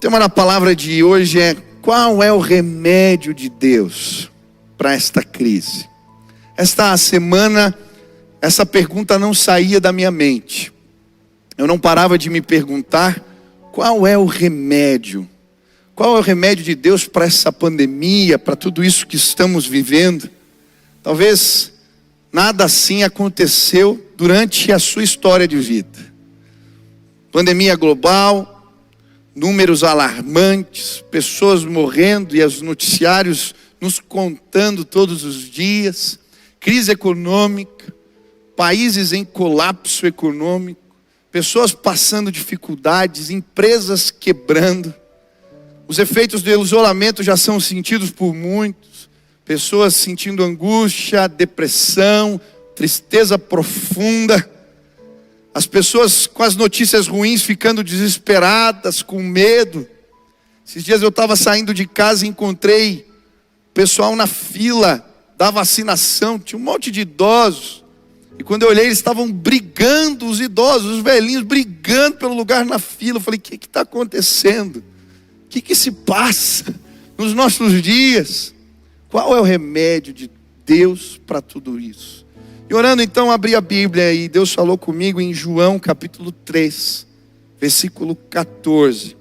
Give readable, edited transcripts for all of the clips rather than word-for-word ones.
tema da palavra de hoje é: qual é o remédio de Deus para esta crise? Esta semana, essa pergunta não saía da minha mente. Eu não parava de me perguntar qual é o remédio. Qual é o remédio de Deus para essa pandemia, para tudo isso que estamos vivendo? Talvez nada assim aconteceu durante a sua história de vida. Pandemia global, números alarmantes, pessoas morrendo e os noticiários nos contando todos os dias, crise econômica, países em colapso econômico, pessoas passando dificuldades, empresas quebrando. Os efeitos do isolamento já são sentidos por muitos, pessoas sentindo angústia, depressão, tristeza profunda. As pessoas com as notícias ruins ficando desesperadas, com medo. Esses dias eu estava saindo de casa e encontrei pessoal na fila da vacinação. Tinha um monte de idosos. E quando eu olhei, eles estavam brigando, os idosos, os velhinhos, brigando pelo lugar na fila. Eu falei: o que está acontecendo? O que se passa nos nossos dias? Qual é o remédio de Deus para tudo isso? E orando então, abri a Bíblia e Deus falou comigo em João capítulo 3, versículo 14.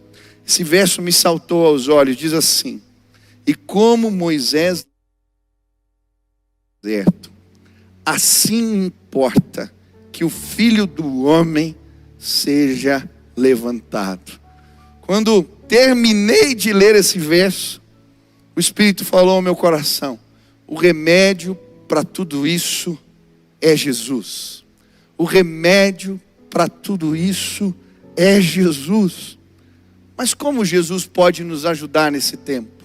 Esse verso me saltou aos olhos, diz assim: e como Moisés deserto, assim importa que o Filho do Homem seja levantado. Quando terminei de ler esse verso, o Espírito falou ao meu coração: o remédio para tudo isso é Jesus. O remédio para tudo isso é Jesus. Mas como Jesus pode nos ajudar nesse tempo?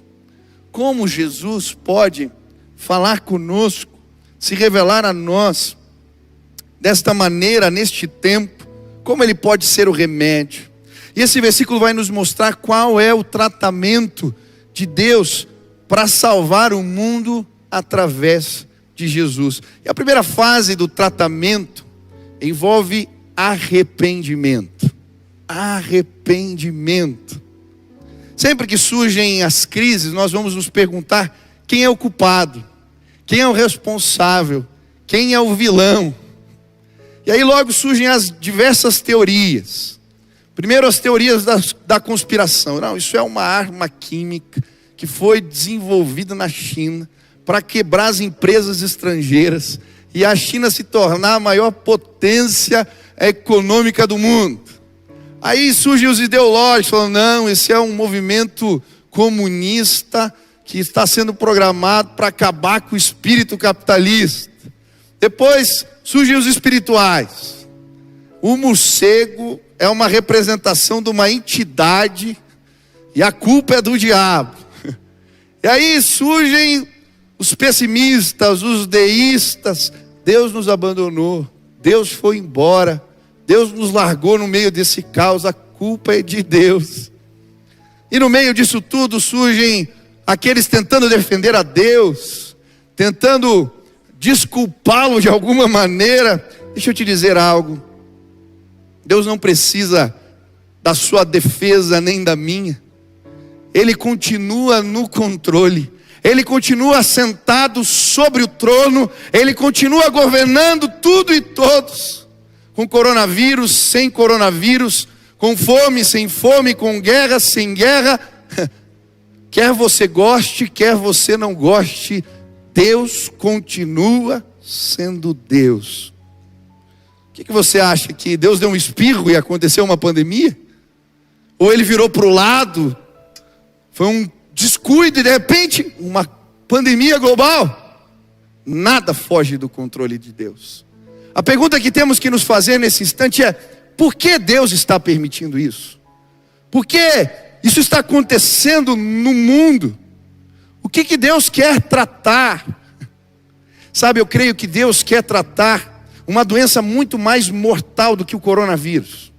Como Jesus pode falar conosco, se revelar a nós desta maneira, neste tempo? Como Ele pode ser o remédio? E esse versículo vai nos mostrar qual é o tratamento de Deus para salvar o mundo através de Jesus. E a primeira fase do tratamento envolve arrependimento. Arrependimento. Sempre que surgem as crises, nós vamos nos perguntar: quem é o culpado? Quem é o responsável? Quem é o vilão? E aí logo surgem as diversas teorias. Primeiro, as teorias da conspiração. Não, isso é uma arma química que foi desenvolvida na China para quebrar as empresas estrangeiras e a China se tornar a maior potência econômica do mundo. Aí surgem os ideológicos, falando: não, esse é um movimento comunista que está sendo programado para acabar com o espírito capitalista. Depois surgem os espirituais. O morcego é uma representação de uma entidade e a culpa é do diabo. E aí surgem os pessimistas, os deístas. Deus nos abandonou, Deus foi embora, Deus nos largou no meio desse caos, a culpa é de Deus. E no meio disso tudo surgem aqueles tentando defender a Deus, tentando desculpá-lo de alguma maneira. Deixa eu te dizer algo: Deus não precisa da sua defesa nem da minha. Ele continua no controle. Ele continua sentado sobre o trono. Ele continua governando tudo e todos. Com coronavírus, sem coronavírus, com fome, sem fome, com guerra, sem guerra. Quer você goste, quer você não goste, Deus continua sendo Deus. O que você acha? Que Deus deu um espirro e aconteceu uma pandemia? Ou Ele virou para o lado, foi um descuido e de repente uma pandemia global? Nada foge do controle de Deus. A pergunta que temos que nos fazer nesse instante é: por que Deus está permitindo isso? Por que isso está acontecendo no mundo? O que Deus quer tratar? Sabe, eu creio que Deus quer tratar uma doença muito mais mortal do que o coronavírus.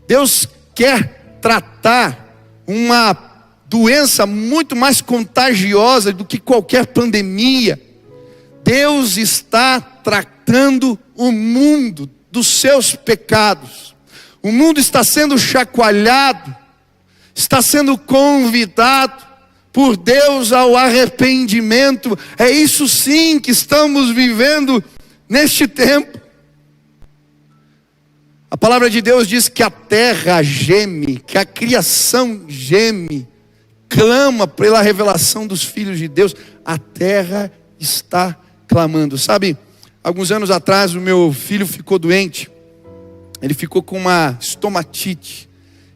Deus quer tratar uma doença muito mais contagiosa do que qualquer pandemia. Deus está tratando o mundo dos seus pecados. O mundo está sendo chacoalhado está sendo convidado por Deus ao arrependimento. É isso sim que estamos vivendo neste tempo. A palavra de Deus diz que a terra geme, que a criação geme, clama pela revelação dos filhos de Deus. A terra está clamando. Sabe, alguns anos atrás o meu filho ficou doente. Ele ficou com uma estomatite.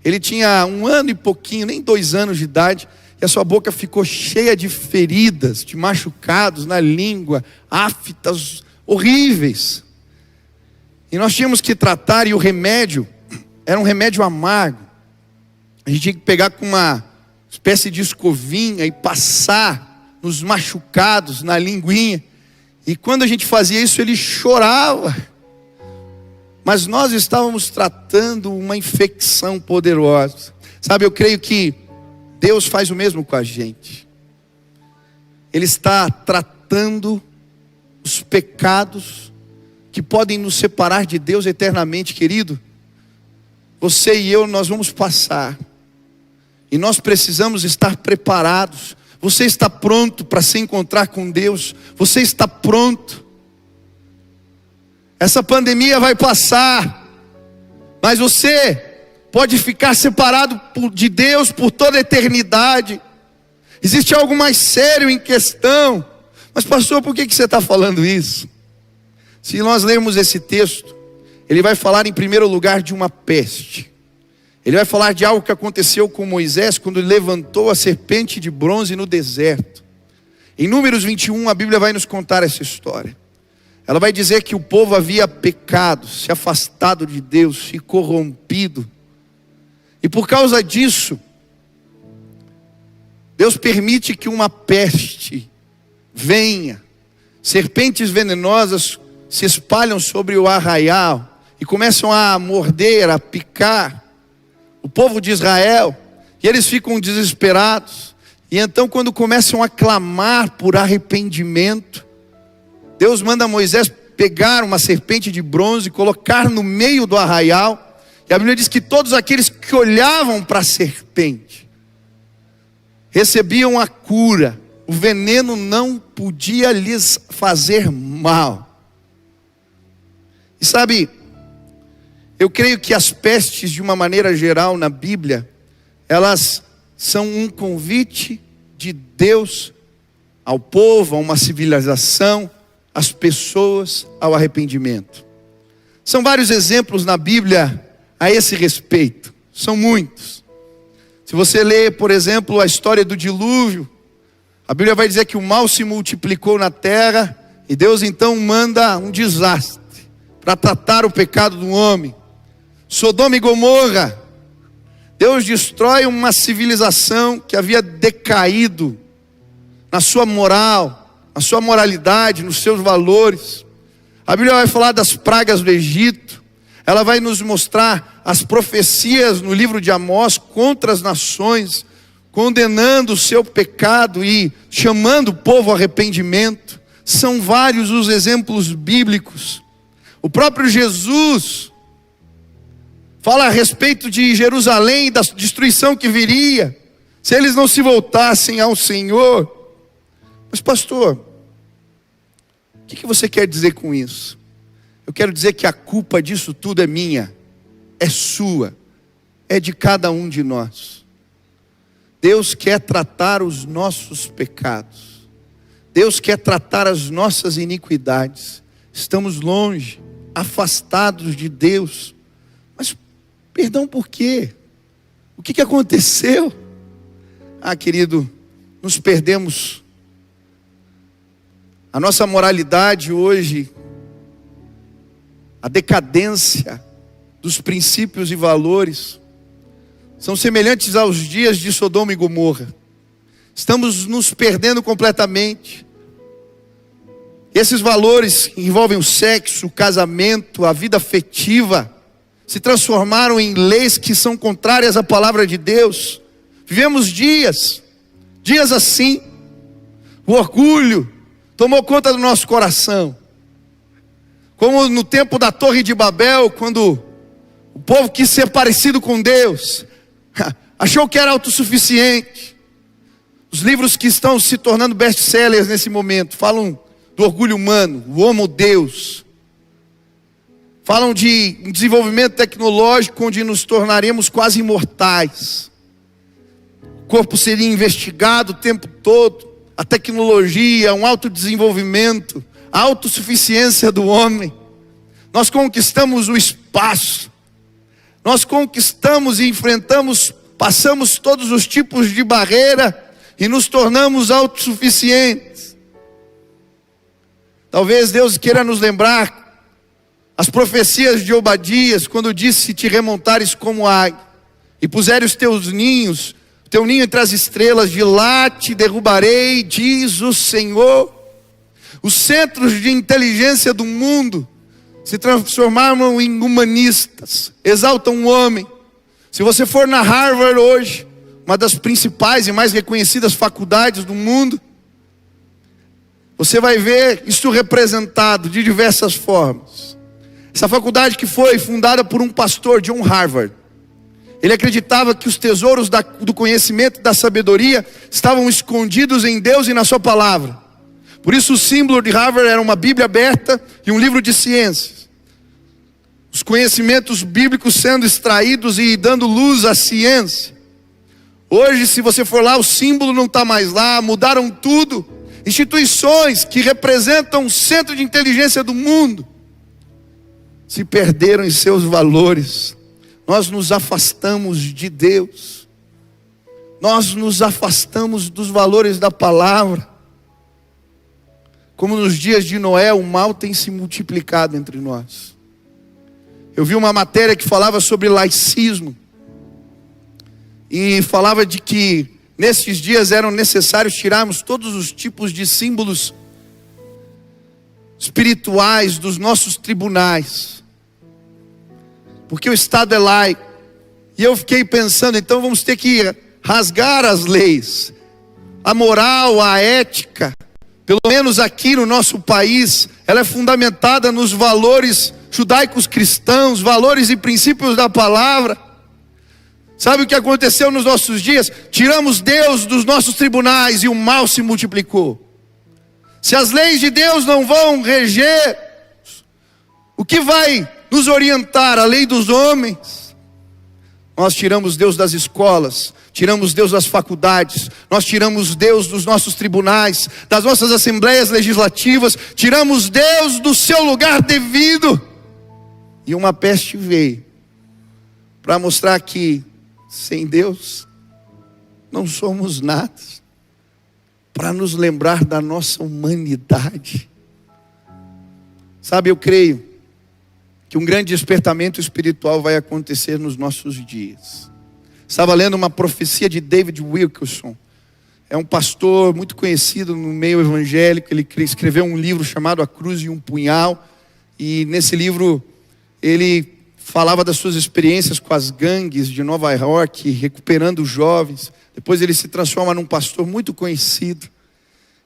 Ele tinha 1 ano e pouquinho, nem 2 anos de idade. E a sua boca ficou cheia de feridas, de machucados na língua, aftas horríveis. E nós tínhamos que tratar, e o remédio era um remédio amargo. A gente tinha que pegar com uma espécie de escovinha e passar nos machucados, na linguinha. E quando a gente fazia isso, ele chorava. Mas nós estávamos tratando uma infecção poderosa. Sabe, eu creio que Deus faz o mesmo com a gente. Ele está tratando os pecados que podem nos separar de Deus eternamente, querido. Você e eu, nós vamos passar. E nós precisamos estar preparados. Você está pronto para se encontrar com Deus? Você está pronto? Essa pandemia vai passar, mas você pode ficar separado de Deus por toda a eternidade. Existe algo mais sério em questão. Mas pastor, por que você está falando isso? Se nós lermos esse texto, ele vai falar em primeiro lugar de uma peste. Ele vai falar de algo que aconteceu com Moisés quando ele levantou a serpente de bronze no deserto. Em Números 21, a Bíblia vai nos contar essa história. Ela vai dizer que o povo havia pecado, se afastado de Deus, se corrompido. E por causa disso, Deus permite que uma peste venha. Serpentes venenosas se espalham sobre o arraial e começam a morder, a picar o povo de Israel. E eles ficam desesperados. E então, quando começam a clamar por arrependimento, Deus manda Moisés pegar uma serpente de bronze, colocar no meio do arraial. E a Bíblia diz que todos aqueles que olhavam para a serpente recebiam a cura. O veneno não podia lhes fazer mal. E sabe, eu creio que as pestes, de uma maneira geral na Bíblia, elas são um convite de Deus ao povo, a uma civilização, às pessoas ao arrependimento. São vários exemplos na Bíblia a esse respeito. São muitos. Se você ler, por exemplo, a história do dilúvio, a Bíblia vai dizer que o mal se multiplicou na terra e Deus então manda um desastre para tratar o pecado do homem. Sodoma e Gomorra, Deus destrói uma civilização que havia decaído na sua moral, na sua moralidade, nos seus valores. A Bíblia vai falar das pragas do Egito. Ela vai nos mostrar as profecias no livro de Amós contra as nações, condenando o seu pecado e chamando o povo ao arrependimento. São vários os exemplos bíblicos. O próprio Jesus fala a respeito de Jerusalém, da destruição que viria, se eles não se voltassem ao Senhor. Mas pastor, o que você quer dizer com isso? Eu quero dizer que a culpa disso tudo é minha, é sua, é de cada um de nós. Deus quer tratar os nossos pecados. Deus quer tratar as nossas iniquidades. Estamos longe, afastados de Deus. Mas perdão por quê? O que aconteceu? Querido, nos perdemos. A nossa moralidade hoje, a decadência dos princípios e valores, são semelhantes aos dias de Sodoma e Gomorra. Estamos nos perdendo completamente. Esses valores envolvem o sexo, o casamento, a vida afetiva, se transformaram em leis que são contrárias à palavra de Deus. Vivemos dias assim. O orgulho tomou conta do nosso coração. Como no tempo da Torre de Babel, quando o povo quis ser parecido com Deus. achou que era autossuficiente. Os livros que estão se tornando best-sellers nesse momento falam do orgulho humano, o homo deus. Falam de um desenvolvimento tecnológico onde nos tornaremos quase imortais. O corpo seria investigado o tempo todo. A tecnologia, um autodesenvolvimento, a autossuficiência do homem. Nós conquistamos o espaço. Nós conquistamos e enfrentamos, passamos todos os tipos de barreira e nos tornamos autossuficientes. Talvez Deus queira nos lembrar as profecias de Obadias, quando disse: se te remontares como águia, e puseres teus ninhos, teu ninho entre as estrelas, de lá te derrubarei, diz o Senhor. Os centros de inteligência do mundo se transformaram em humanistas, exaltam o homem. Se você for na Harvard hoje, uma das principais e mais reconhecidas faculdades do mundo, você vai ver isso representado de diversas formas. Essa faculdade que foi fundada por um pastor, John Harvard, ele acreditava que os tesouros do conhecimento e da sabedoria estavam escondidos em Deus e na sua palavra. Por isso o símbolo de Harvard era uma Bíblia aberta e um livro de ciências. Os conhecimentos bíblicos sendo extraídos e dando luz à ciência. Hoje, se você for lá, o símbolo não está mais lá, mudaram tudo. Instituições que representam o centro de inteligência do mundo se perderam em seus valores. Nós nos afastamos de Deus. Nós nos afastamos dos valores da palavra. Como nos dias de Noé, o mal tem se multiplicado entre nós. Eu vi uma matéria que falava sobre laicismo. E falava de que nesses dias eram necessários tirarmos todos os tipos de símbolos espirituais dos nossos tribunais. Porque o Estado é laico. E eu fiquei pensando, então vamos ter que rasgar as leis. A moral, a ética, pelo menos aqui no nosso país, ela é fundamentada nos valores judaicos cristãos, valores e princípios da palavra. Sabe o que aconteceu nos nossos dias? Tiramos Deus dos nossos tribunais e o mal se multiplicou. Se as leis de Deus não vão reger, o que vai nos orientar? A lei dos homens. Nós tiramos Deus das escolas, tiramos Deus das faculdades, nós tiramos Deus dos nossos tribunais, das nossas assembleias legislativas, tiramos Deus do seu lugar devido. E uma peste veio para mostrar que sem Deus não somos nada, para nos lembrar da nossa humanidade. Sabe, eu creio que um grande despertamento espiritual vai acontecer nos nossos dias. Estava lendo uma profecia de David Wilkerson. É um pastor muito conhecido no meio evangélico. Ele escreveu um livro chamado A Cruz e um Punhal. E nesse livro ele falava das suas experiências com as gangues de Nova York, recuperando jovens. Depois ele se transforma num pastor muito conhecido.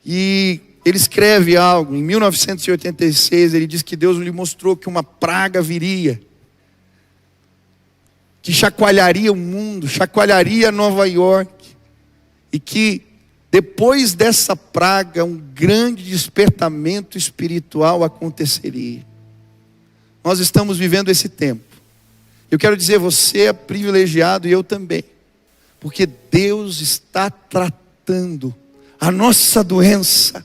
E ele escreve algo, em 1986, ele diz que Deus lhe mostrou que uma praga viria, que chacoalharia o mundo, chacoalharia Nova York, e que depois dessa praga, um grande despertamento espiritual aconteceria. Nós estamos vivendo esse tempo. Eu quero dizer, você é privilegiado e eu também, porque Deus está tratando a nossa doença.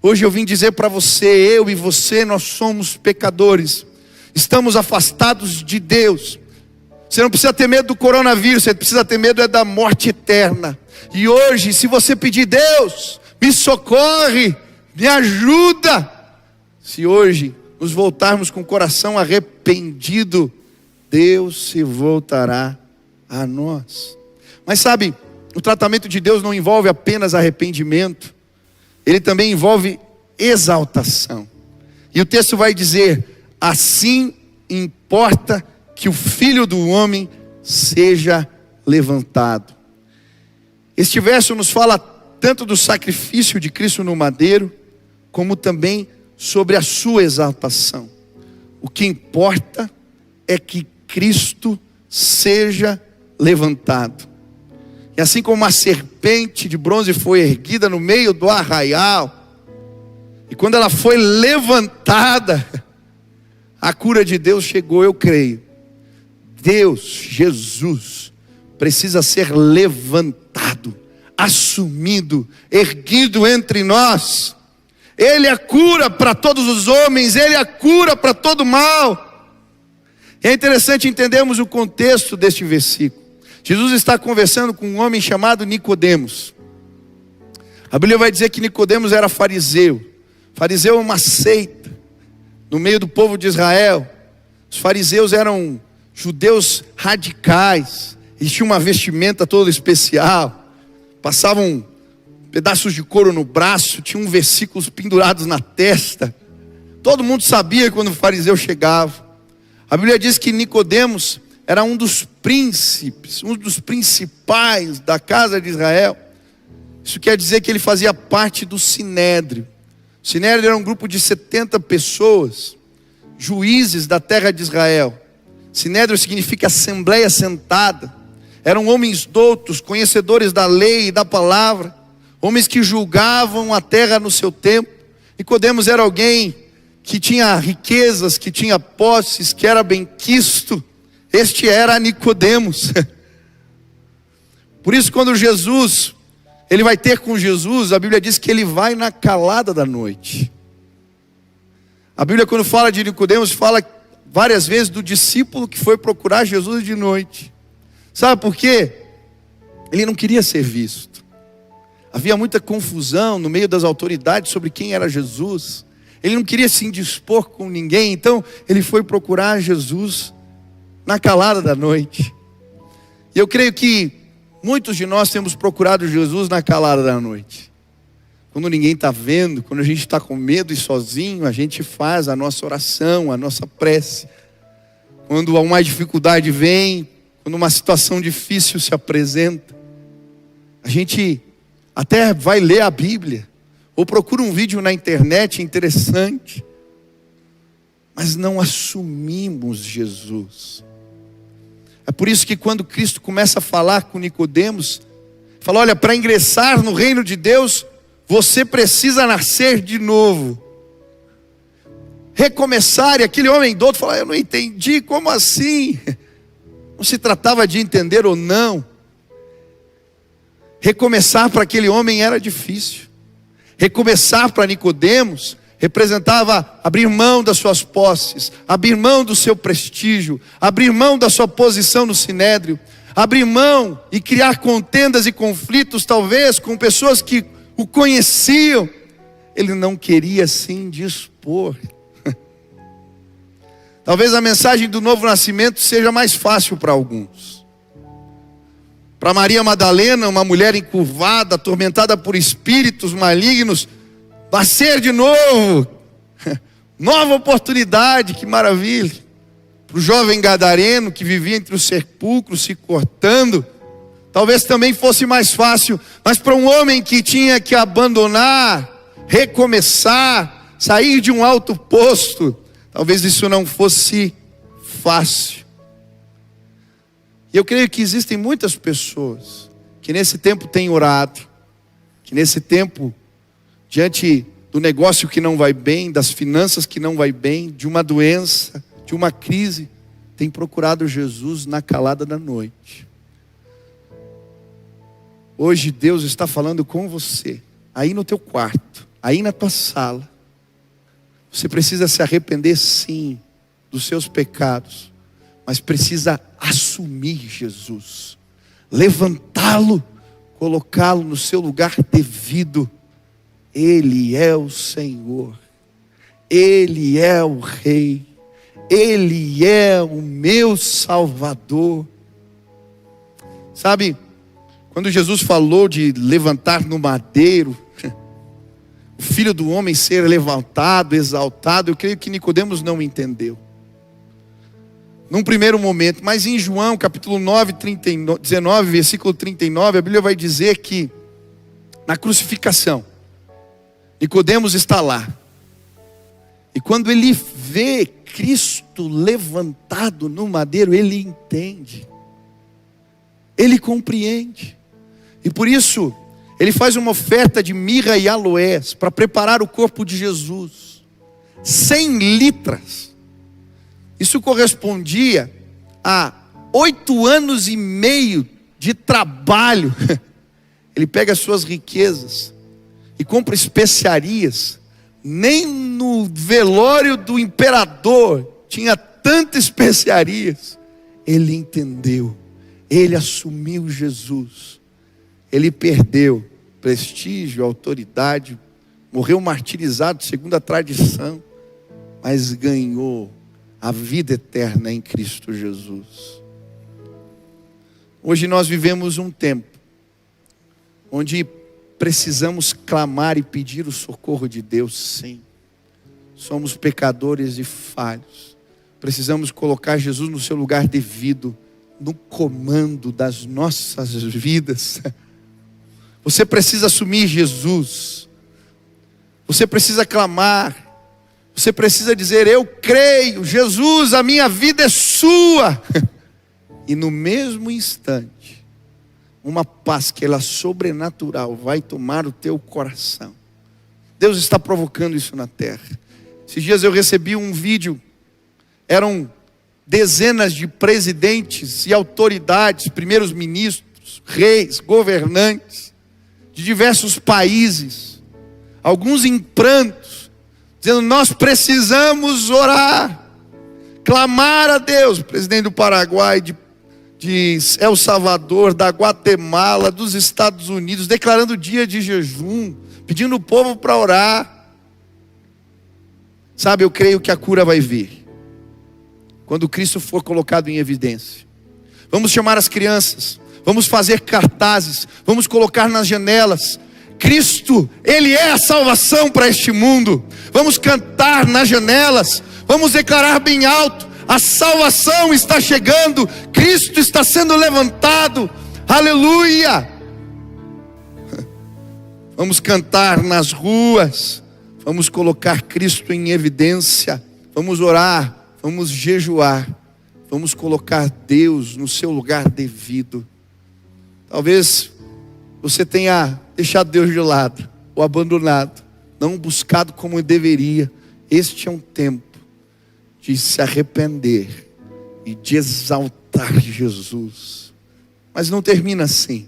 Hoje eu vim dizer para você, eu e você, nós somos pecadores, estamos afastados de Deus. Você não precisa ter medo do coronavírus, você precisa ter medo da morte eterna. E hoje, se você pedir, Deus, me socorre, me ajuda. Se hoje nos voltarmos com o coração arrependido, Deus se voltará a nós. Mas sabe, o tratamento de Deus não envolve apenas arrependimento, ele também envolve exaltação. E o texto vai dizer: assim importa que o Filho do Homem seja levantado. Este verso nos fala tanto do sacrifício de Cristo no madeiro, como também sobre a sua exaltação. O que importa é que Cristo seja levantado. E assim como uma serpente de bronze foi erguida no meio do arraial, e quando ela foi levantada, a cura de Deus chegou, eu creio. Deus, Jesus, precisa ser levantado, assumido, erguido entre nós. Ele é a cura para todos os homens, Ele é a cura para todo mal. É interessante entendermos o contexto deste versículo. Jesus está conversando com um homem chamado Nicodemos. A Bíblia vai dizer que Nicodemos era fariseu. Fariseu é uma seita no meio do povo de Israel. Os fariseus eram judeus radicais. Eles tinham uma vestimenta toda especial. Passavam pedaços de couro no braço. Tinham versículos pendurados na testa. Todo mundo sabia quando o fariseu chegava. A Bíblia diz que Nicodemos era um dos príncipes, um dos principais da casa de Israel. Isso quer dizer que ele fazia parte do Sinédrio. O Sinédrio era um grupo de 70 pessoas, juízes da terra de Israel. Sinédrio significa assembleia sentada. Eram homens doutos, conhecedores da lei e da palavra, homens que julgavam a terra no seu tempo. Nicodemos era alguém que tinha riquezas, que tinha posses, que era benquisto. Este era Nicodemos. Por isso, quando ele vai ter com Jesus, a Bíblia diz que ele vai na calada da noite. A Bíblia, quando fala de Nicodemos, fala várias vezes do discípulo que foi procurar Jesus de noite. Sabe por quê? Ele não queria ser visto. Havia muita confusão no meio das autoridades sobre quem era Jesus. Ele não queria se indispor com ninguém, então ele foi procurar Jesus na calada da noite. E eu creio que muitos de nós temos procurado Jesus na calada da noite. Quando ninguém está vendo, quando a gente está com medo e sozinho, a gente faz a nossa oração, a nossa prece. Quando uma dificuldade vem, quando uma situação difícil se apresenta, a gente até vai ler a Bíblia, ou procura um vídeo na internet interessante, mas não assumimos Jesus. É por isso que quando Cristo começa a falar com Nicodemos, fala: olha, para ingressar no reino de Deus, você precisa nascer de novo. Recomeçar. E aquele homem douto fala: eu não entendi, como assim? Não se tratava de entender ou não. Recomeçar para aquele homem era difícil. Recomeçar para Nicodemos representava abrir mão das suas posses, abrir mão do seu prestígio, abrir mão da sua posição no Sinédrio, abrir mão e criar contendas e conflitos, talvez com pessoas que o conheciam. Ele não queria se indispor. Talvez a mensagem do novo nascimento seja mais fácil para alguns. Para Maria Madalena, uma mulher encurvada, atormentada por espíritos malignos, nascer de novo, nova oportunidade, que maravilha. Para o jovem gadareno que vivia entre os sepulcros se cortando, talvez também fosse mais fácil. Mas para um homem que tinha que abandonar, recomeçar, sair de um alto posto, talvez isso não fosse fácil. E eu creio que existem muitas pessoas que nesse tempo têm orado, que nesse tempo, diante do negócio que não vai bem, das finanças que não vai bem, de uma doença, de uma crise, tem procurado Jesus na calada da noite. Hoje Deus está falando com você, aí no teu quarto, aí na tua sala. Você precisa se arrepender, sim, dos seus pecados, mas precisa assumir Jesus, levantá-lo, colocá-lo no seu lugar devido. Ele é o Senhor, Ele é o Rei, Ele é o meu Salvador. Sabe, quando Jesus falou de levantar no madeiro, o Filho do Homem ser levantado, exaltado, eu creio que Nicodemos não entendeu. Num primeiro momento, mas em João capítulo 9, 19, versículo 39, a Bíblia vai dizer que na crucificação, Nicodemos está lá. E quando ele vê Cristo levantado no madeiro, ele entende. Ele compreende. E por isso, ele faz uma oferta de mirra e aloés para preparar o corpo de Jesus. 100 litras. Isso correspondia a 8 anos e meio de trabalho. Ele pega as suas riquezas e compra especiarias. Nem no velório do imperador tinha tantas especiarias. Ele entendeu. Ele assumiu Jesus. Ele perdeu prestígio, autoridade, morreu martirizado segundo a tradição, mas ganhou a vida eterna em Cristo Jesus. Hoje nós vivemos um tempo onde precisamos clamar e pedir o socorro de Deus, sim. Somos pecadores e falhos. Precisamos colocar Jesus no seu lugar devido, no comando das nossas vidas. Você precisa assumir Jesus. Você precisa clamar. Você precisa dizer: eu creio, Jesus, a minha vida é sua. E no mesmo instante, uma paz que ela é sobrenatural vai tomar o teu coração. Deus está provocando isso na terra. Esses dias eu recebi um vídeo. Eram dezenas de presidentes e autoridades, primeiros ministros, reis, governantes de diversos países, alguns em prantos, dizendo: nós precisamos orar, clamar a Deus. O presidente do Paraguai, de El Salvador, da Guatemala, dos Estados Unidos, declarando dia de jejum, pedindo o povo para orar. Sabe, eu creio que a cura vai vir quando Cristo for colocado em evidência. Vamos chamar as crianças, vamos fazer cartazes, vamos colocar nas janelas: Cristo, Ele é a salvação para este mundo. Vamos cantar nas janelas, vamos declarar bem alto: a salvação está chegando, Cristo está sendo levantado, aleluia. Vamos cantar nas ruas, vamos colocar Cristo em evidência, vamos orar, vamos jejuar, vamos colocar Deus no seu lugar devido. Talvez você tenha deixado Deus de lado, ou abandonado, não buscado como deveria. Este é um tempo de se arrepender e de exaltar Jesus. Mas não termina assim.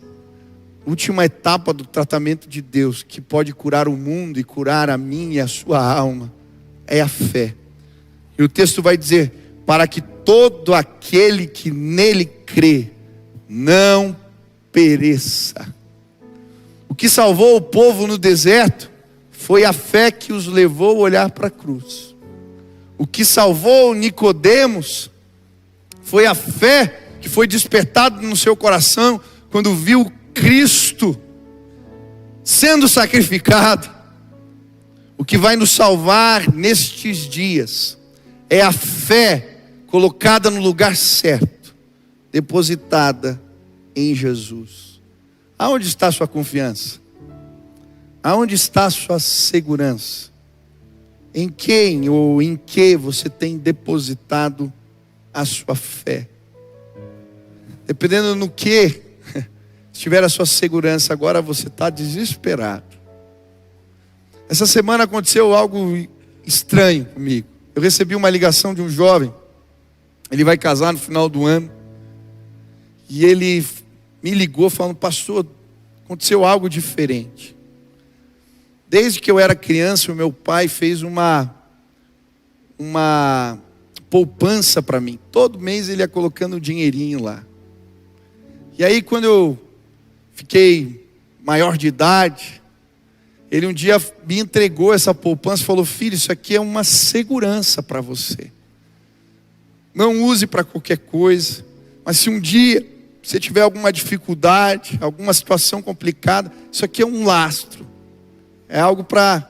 Última etapa do tratamento de Deus, que pode curar o mundo e curar a minha e a sua alma, é a fé. E o texto vai dizer: para que todo aquele que nele crê não pereça. O que salvou o povo no deserto foi a fé que os levou a olhar para a cruz. O que salvou Nicodemos foi a fé que foi despertada no seu coração quando viu Cristo sendo sacrificado. O que vai nos salvar nestes dias é a fé colocada no lugar certo, depositada em Jesus. Aonde está a sua confiança? Aonde está a sua segurança? Em quem ou em que você tem depositado a sua fé? Dependendo no que estiver a sua segurança, agora você está desesperado. Essa semana aconteceu algo estranho comigo. Eu recebi uma ligação de um jovem. Ele vai casar no final do ano. E ele me ligou falando: pastor, aconteceu algo diferente. Desde que eu era criança, o meu pai fez uma poupança para mim. Todo mês ele ia colocando um dinheirinho lá. E aí, quando eu fiquei maior de idade, ele um dia me entregou essa poupança e falou: filho, isso aqui é uma segurança para você. Não use para qualquer coisa, mas se um dia você tiver alguma dificuldade, alguma situação complicada, isso aqui é um lastro. É algo para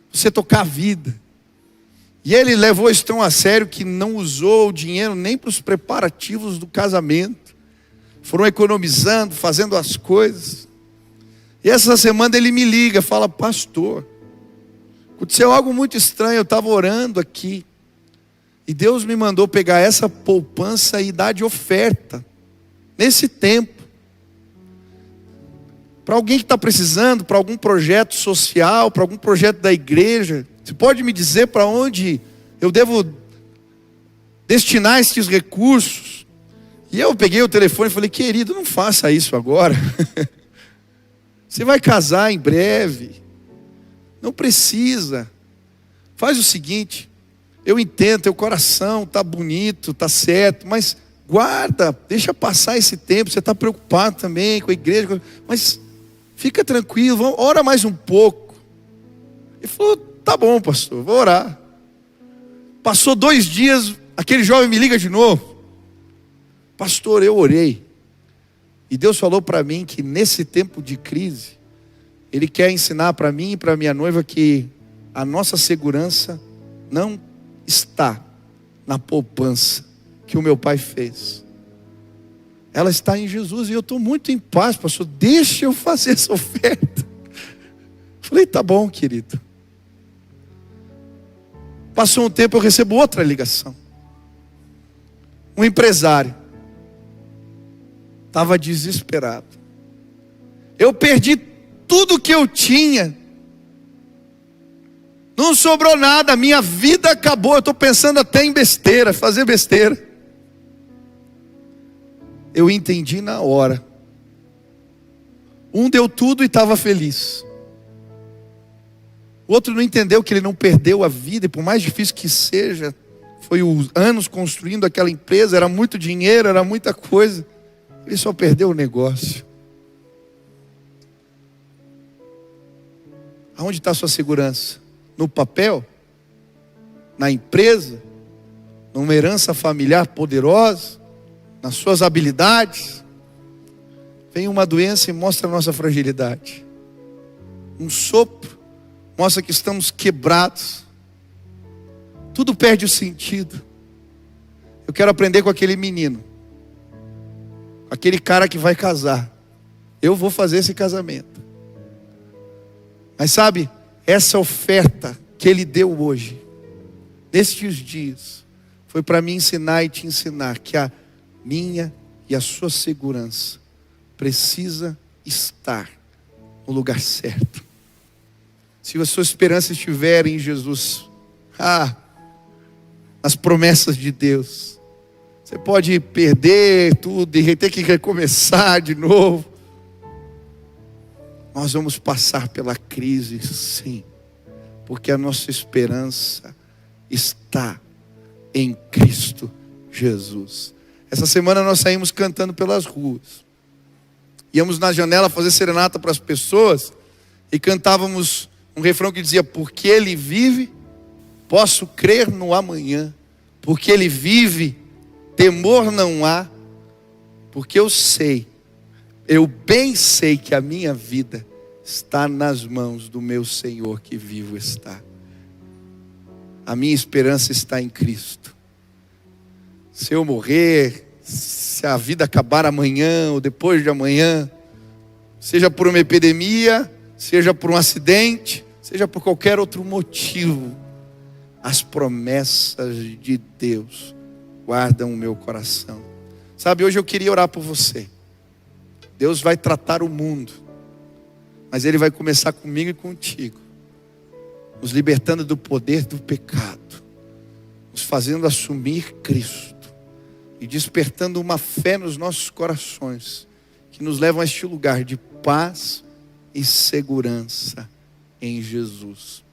você tocar a vida. E ele levou isso tão a sério que não usou o dinheiro nem para os preparativos do casamento. Foram economizando, fazendo as coisas. E essa semana ele me liga, fala: pastor, aconteceu algo muito estranho, eu estava orando aqui. E Deus me mandou pegar essa poupança e dar de oferta. Nesse tempo. para alguém que está precisando, para algum projeto social, para algum projeto da igreja. Você pode me dizer para onde eu devo destinar esses recursos? E eu peguei o telefone e falei: querido, não faça isso agora. Você vai casar em breve. Não precisa. Faz o seguinte, eu entendo, teu coração está bonito, está certo, mas guarda, deixa passar esse tempo. Você está preocupado também com a igreja, mas fica tranquilo, ora mais um pouco. Ele falou: tá bom, pastor, vou orar. Passou 2 dias, aquele jovem me liga de novo: pastor, eu orei, e Deus falou para mim que nesse tempo de crise, Ele quer ensinar para mim e para minha noiva que a nossa segurança não está na poupança que o meu pai fez. Ela está em Jesus, e eu estou muito em paz, pastor, deixa eu fazer essa oferta. Falei: tá bom, querido. Passou um tempo, eu recebo outra ligação. Um empresário estava desesperado. Eu perdi tudo que eu tinha, não sobrou nada, minha vida acabou. Eu estou pensando até em besteira, fazer besteira. Eu entendi na hora. Um deu tudo e estava feliz. O outro não entendeu que ele não perdeu a vida, e por mais difícil que seja, foi os anos construindo aquela empresa, era muito dinheiro, era muita coisa. Ele só perdeu o negócio. Aonde está a sua segurança? No papel? Na empresa? Numa herança familiar poderosa? Nas suas habilidades? Vem uma doença e mostra a nossa fragilidade. Um sopro mostra que estamos quebrados. Tudo perde o sentido. Eu quero aprender com aquele menino, aquele cara que vai casar. Eu vou fazer esse casamento. Mas sabe, essa oferta que ele deu hoje, nestes dias, foi para me ensinar e te ensinar que a minha e a sua segurança precisa estar no lugar certo. Se a sua esperança estiver em Jesus, nas promessas de Deus, você pode perder tudo e ter que recomeçar de novo. Nós vamos passar pela crise, sim, porque a nossa esperança está em Cristo Jesus. Essa semana nós saímos cantando pelas ruas. Íamos na janela fazer serenata para as pessoas e cantávamos um refrão que dizia: porque Ele vive, posso crer no amanhã. Porque Ele vive, temor não há. Porque eu bem sei que a minha vida está nas mãos do meu Senhor que vivo está. A minha esperança está em Cristo. Se eu morrer, se a vida acabar amanhã ou depois de amanhã, seja por uma epidemia, seja por um acidente, seja por qualquer outro motivo, as promessas de Deus guardam o meu coração. Sabe, hoje eu queria orar por você. Deus vai tratar o mundo, mas Ele vai começar comigo e contigo, nos libertando do poder do pecado, nos fazendo assumir Cristo e despertando uma fé nos nossos corações, que nos levam a este lugar de paz e segurança em Jesus.